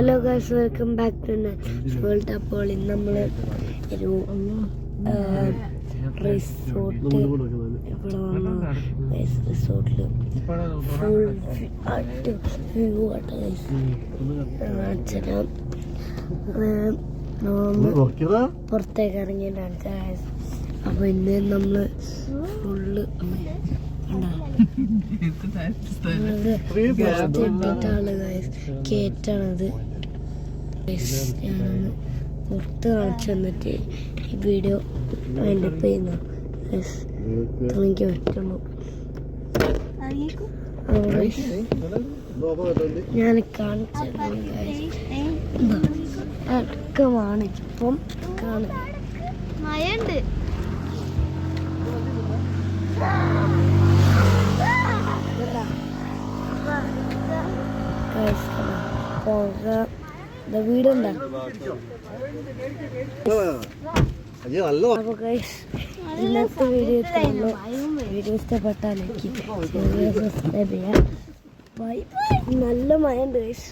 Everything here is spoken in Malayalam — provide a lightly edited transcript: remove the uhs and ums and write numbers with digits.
Hello guys, welcome back to world. അപ്പോൾ ഇന്ന് നമ്മൾ ഒരു റിസോർട്ട് ഇവിടെ വന്നു. റിസോർട്ടിൽ ഫുൾ വ്യൂ ആട്ടോ ഗൈസ്. പുറത്തേക്ക് ഇറങ്ങിയിട്ടാണ് ഗൈസ്. അപ്പോൾ ഇന്ന് നമ്മൾ ഫുള്ള് കേറ്റാണത്. ഞാനൊന്ന് പുറത്ത് കാണിച്ചു തന്നിട്ട് ഈ വീഡിയോ വൈൻഡപ്പ് ചെയ്യുന്നു. എനിക്ക് പറ്റുള്ളൂ. ഞാൻ കാണിച്ചതാണ് ഇപ്പം മഴയുണ്ട്. വീടുണ്ടോ? അപ്പൊ ഗൈസ്, ഇന്നത്തെ വീഡിയോ ഇഷ്ടപ്പെട്ടാൽ സബ്സ്ക്രൈബ് ചെയ്യാം. നല്ല മഴ ഉണ്ട് ഗൈസ്.